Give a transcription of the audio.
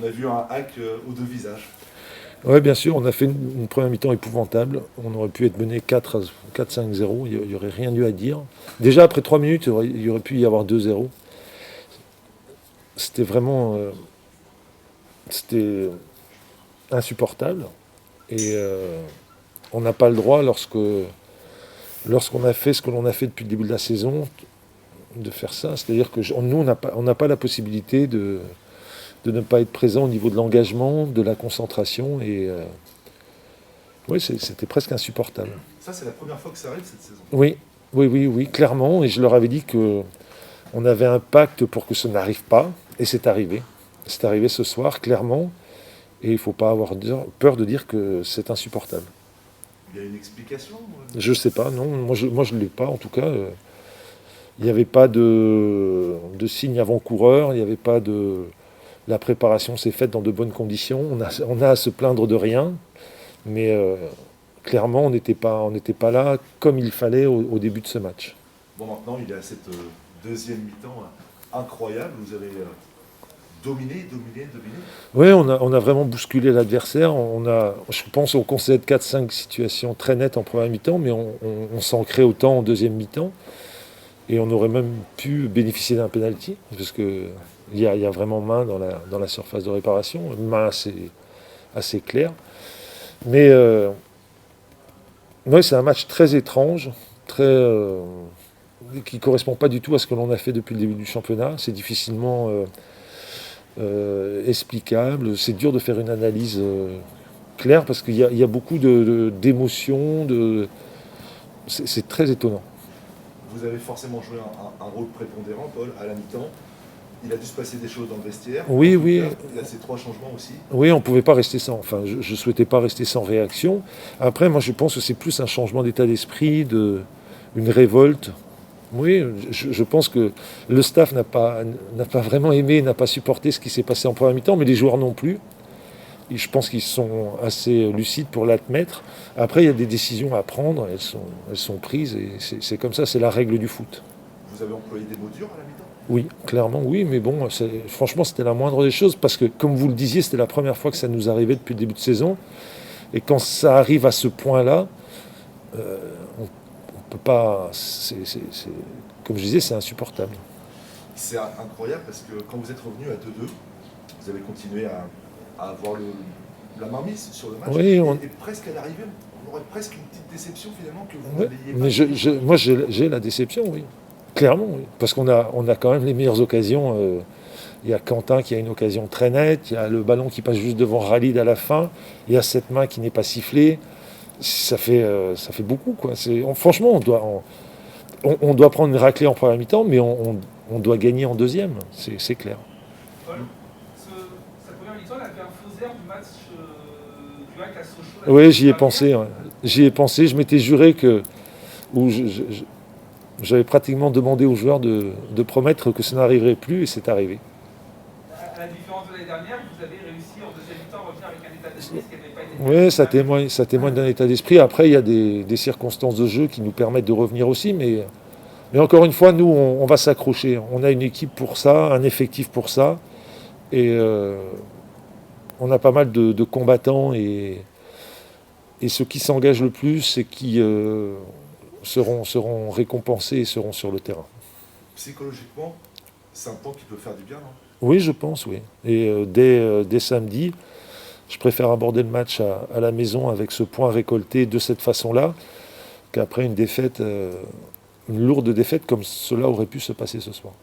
On a vu un hack aux deux visages. Oui, bien sûr, on a fait une première mi-temps épouvantable. On aurait pu être mené 4-5-0, il n'y aurait rien eu à dire. Déjà, après 3 minutes, il y aurait pu y avoir 2-0. C'était vraiment c'était insupportable. Et on n'a pas le droit, lorsqu'on a fait ce que l'on a fait depuis le début de la saison, de faire ça. C'est-à-dire que nous, on n'a pas la possibilité de ne pas être présent au niveau de l'engagement, de la concentration. Et oui, c'était presque insupportable. Ça, c'est la première fois que ça arrive cette saison. Oui, oui, oui, oui, clairement. Et je leur avais dit que on avait un pacte pour que ça n'arrive pas. Et c'est arrivé. C'est arrivé ce soir, clairement. Et il ne faut pas avoir peur de dire que c'est insupportable. Il y a une explication Je ne sais pas, non. Moi, je ne l'ai pas, en tout cas. Il n'y avait pas de signe avant-coureur. Il n'y avait pas de... La préparation s'est faite dans de bonnes conditions. On a à se plaindre de rien. Mais clairement, on n'était pas là comme il fallait au début de ce match. Bon, maintenant, il y a cette deuxième mi-temps incroyable. Vous avez dominé. Oui, on a vraiment bousculé l'adversaire. Je pense qu'on concède 4-5 situations très nettes en première mi-temps, mais on s'en crée autant en deuxième mi-temps. Et on aurait même pu bénéficier d'un penalty, parce qu'il y a vraiment main dans la surface de réparation, une main assez claire. Mais ouais, c'est un match très étrange, qui ne correspond pas du tout à ce que l'on a fait depuis le début du championnat. C'est difficilement explicable. C'est dur de faire une analyse claire parce qu'il y a beaucoup d'émotions. C'est très étonnant. Vous avez forcément joué un rôle prépondérant, Paul, à la mi-temps. Il a dû se passer des choses dans le vestiaire. Oui, oui. Il y a ces 3 changements aussi. Oui, on ne pouvait pas rester sans. Enfin, je ne souhaitais pas rester sans réaction. Après, moi, je pense que c'est plus un changement d'état d'esprit, une révolte. Oui, je pense que le staff n'a pas vraiment aimé, n'a pas supporté ce qui s'est passé en première mi-temps, mais les joueurs non plus. Et je pense qu'ils sont assez lucides pour l'admettre. Après, il y a des décisions à prendre, elles sont prises, et c'est comme ça, c'est la règle du foot. Vous avez employé des mots durs à la mi-temps? Oui, clairement, oui, mais bon, franchement, c'était la moindre des choses, parce que, comme vous le disiez, c'était la première fois que ça nous arrivait depuis le début de saison, et quand ça arrive à ce point-là, on ne peut pas... comme je disais, c'est insupportable. C'est incroyable, parce que quand vous êtes revenu à 2-2, vous avez continué à avoir la mainmise sur le match, Oui, et presque à l'arrivée, on aurait presque une petite déception finalement que vous n'ayez pas... mais moi, j'ai la déception, oui. Clairement, oui. Parce qu'on a quand même les meilleures occasions. Il y a Quentin qui a une occasion très nette, il y a le ballon qui passe juste devant Khalid à la fin, il y a cette main qui n'est pas sifflée. Ça fait beaucoup, quoi. Franchement, on doit prendre une raclée en première mi-temps, mais on doit gagner en deuxième, c'est clair. Paul, cette première mi-temps, elle a fait un faux air du match du hack à Sochaux. Oui, j'y ai pensé. Ouais. J'y ai pensé. Je m'étais juré que... Ou j'avais pratiquement demandé aux joueurs de promettre que ça n'arriverait plus, et c'est arrivé. À la différence de l'année dernière, vous avez réussi en deuxième mi-temps à revenir avec un état d'esprit qui n'avait pas été... Oui, ça témoigne d'un état d'esprit. Après, il y a des circonstances de jeu qui nous permettent de revenir aussi, mais encore une fois, nous, on va s'accrocher. On a une équipe pour ça, un effectif pour ça, et on a pas mal de combattants, et ceux qui s'engagent le plus et qui seront récompensés et seront sur le terrain. Psychologiquement, c'est un point qui peut faire du bien, non? Oui, je pense, oui. Et dès samedi, je préfère aborder le match à la maison avec ce point récolté de cette façon-là, qu'après une défaite, une lourde défaite comme cela aurait pu se passer ce soir.